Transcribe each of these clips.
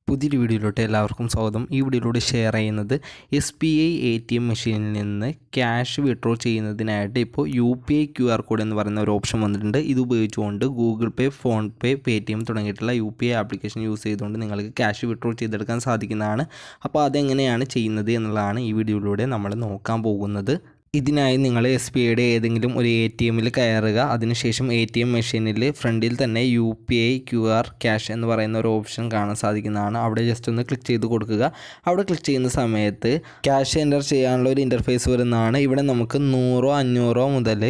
പുതിയൊരു വീഡിയോയിലോട്ട് എല്ലാവർക്കും സ്വാഗതം. ഈ വീഡിയോയിലൂടെ ഷെയർ ചെയ്യുന്നത് SBI ATM മെഷീനിൽ നിന്ന് ക്യാഷ് വിഡ്രോ ചെയ്യുന്നതിനായിട്ട് ഇപ്പോൾ UPI QR കോഡ് എന്ന് പറയുന്ന ഒരു ഓപ്ഷൻ വന്നിട്ടുണ്ട്. ഇത് ഉപയോഗിച്ചുകൊണ്ട് ഗൂഗിൾ പേ, ഫോൺ പേ, പേടിഎം തുടങ്ങിയിട്ടുള്ള UPI ആപ്ലിക്കേഷൻ യൂസ് ചെയ്തുകൊണ്ട് നിങ്ങൾക്ക് ക്യാഷ് വിഡ്രോ ചെയ്തെടുക്കാൻ സാധിക്കുന്നതാണ്. അപ്പോൾ അതെങ്ങനെയാണ് ചെയ്യുന്നത് എന്നുള്ളതാണ് ഈ വീഡിയോയിലൂടെ നമ്മൾ നോക്കാൻ പോകുന്നത്. ഇതിനായി നിങ്ങൾ SBIയുടെ ഏതെങ്കിലും ഒരു ATMൽ കയറുക. അതിനുശേഷം ATM മെഷീനിൽ ഫ്രണ്ടിൽ തന്നെ UPI QR ക്യാഷ് എന്ന് പറയുന്ന ഒരു ഓപ്ഷൻ കാണാൻ സാധിക്കുന്നതാണ്. അവിടെ ജസ്റ്റ് ഒന്ന് ക്ലിക്ക് ചെയ്ത് കൊടുക്കുക. അവിടെ ക്ലിക്ക് ചെയ്യുന്ന സമയത്ത് ക്യാഷ് എൻ്റർ ചെയ്യാനുള്ള ഒരു ഇൻ്റർഫേസ് വരുന്നതാണ്. ഇവിടെ നമുക്ക് 100, 500 മുതൽ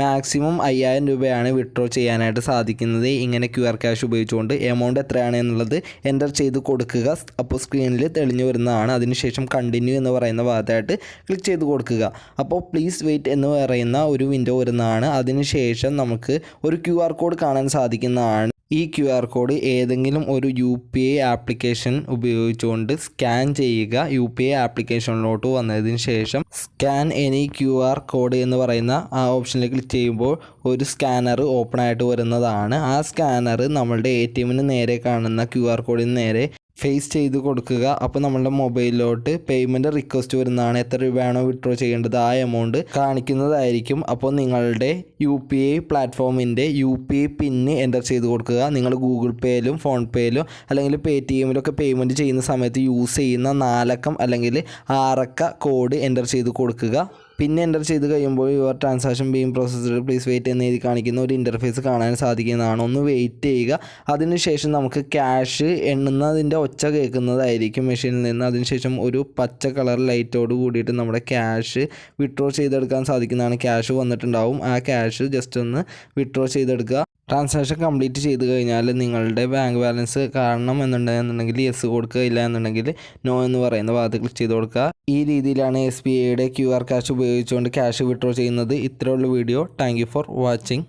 മാക്സിമം 5000 രൂപയാണ് വിഡ്രോ ചെയ്യാനായിട്ട് സാധിക്കുന്നത്. ഇങ്ങനെ QR ക്യാഷ് ഉപയോഗിച്ചുകൊണ്ട് എമൗണ്ട് എത്രയാണ് എന്നുള്ളത് എൻ്റർ ചെയ്ത് കൊടുക്കുക. അപ്പോൾ സ്ക്രീനിൽ തെളിഞ്ഞു വരുന്നതാണ്. അതിനുശേഷം കണ്ടിന്യൂ എന്ന് പറയുന്ന ഭാഗത്തായിട്ട് ക്ലിക്ക് ചെയ്ത് കൊടുക്കുക. അപ്പോൾ പ്ലീസ് വെയിറ്റ് എന്ന് പറയുന്ന ഒരു വിൻഡോ വരുന്നതാണ്. അതിനുശേഷം നമുക്ക് ഒരു QR കോഡ് കാണാൻ സാധിക്കുന്നതാണ്. ഈ QR കോഡ് ഏതെങ്കിലും ഒരു UPI ആപ്ലിക്കേഷൻ ഉപയോഗിച്ചുകൊണ്ട് സ്കാൻ ചെയ്യുക. UPI ആപ്ലിക്കേഷനിലോട്ട് വന്നതിന് ശേഷം സ്കാൻ എനി QR കോഡ് എന്ന് പറയുന്ന ആ ഓപ്ഷനിൽ ക്ലിക്ക് ചെയ്യുമ്പോൾ ഒരു സ്കാനർ ഓപ്പൺ ആയിട്ട് വരുന്നതാണ്. ആ സ്കാനർ നമ്മളുടെ ATMന് നേരെ കാണുന്ന QR കോഡിന് നേരെ ഫേസ് ചെയ്ത് കൊടുക്കുക. അപ്പോൾ നമ്മളുടെ മൊബൈലിലോട്ട് പേയ്മെൻറ്റ് റിക്വസ്റ്റ് വരുന്നതാണ്. എത്ര രൂപയാണോ വിഡ്രോ ചെയ്യേണ്ടത് ആ എമൗണ്ട് കാണിക്കുന്നതായിരിക്കും. അപ്പോൾ നിങ്ങളുടെ UPI പ്ലാറ്റ്ഫോമിൻ്റെ UPI പിന്ന് എൻ്റർ ചെയ്ത് കൊടുക്കുക. നിങ്ങൾ ഗൂഗിൾ പേയിലും ഫോൺ പേയിലും അല്ലെങ്കിൽ പേടിഎമ്മിലൊക്കെ പേയ്മെൻറ്റ് ചെയ്യുന്ന സമയത്ത് യൂസ് ചെയ്യുന്ന 4 അക്കം അല്ലെങ്കിൽ 6 അക്ക കോഡ് എൻ്റർ ചെയ്ത് കൊടുക്കുക. പിന്നെ എൻ്റർ ചെയ്ത് കഴിയുമ്പോൾ your transaction being processed please wait എന്ന് എഴുതി കാണിക്കുന്ന ഒരു ഇൻ്റർഫേസ് കാണാൻ സാധിക്കുന്നതാണ്. ഒന്ന് വെയിറ്റ് ചെയ്യുക. അതിനുശേഷം നമുക്ക് ക്യാഷ് എണ്ണുന്നതിൻ്റെ ഒച്ച കേൾക്കുന്നതായിരിക്കും മെഷീനിൽ നിന്ന്. അതിനുശേഷം ഒരു പച്ച കളർ ലൈറ്റോട് കൂടിയിട്ട് നമ്മുടെ ക്യാഷ് വിഡ്രോ ചെയ്തെടുക്കാൻ സാധിക്കുന്നതാണ്. ക്യാഷ് വന്നിട്ടുണ്ടാവും. ആ ക്യാഷ് ജസ്റ്റ് ഒന്ന് വിഡ്രോ ചെയ്തെടുക്കുക. ട്രാൻസാക്ഷൻ കംപ്ലീറ്റ് ചെയ്ത് കഴിഞ്ഞാൽ നിങ്ങളുടെ ബാങ്ക് ബാലൻസ് കാണണം എന്നുണ്ടെങ്കിൽ യെസ് കൊടുക്കുക, ഇല്ല എന്നുണ്ടെങ്കിൽ നോ എന്ന് പറയുന്ന ഭാഗത്ത് ക്ലിക്ക് ചെയ്ത് കൊടുക്കുക. ഈ രീതിയിലാണ് SBIയുടെ QR ക്യാഷ് ഉപയോഗിച്ചുകൊണ്ട് ക്യാഷ് വിഡ്രോ ചെയ്യുന്നത്. ഇത്രയുള്ള video. Thank you for watching.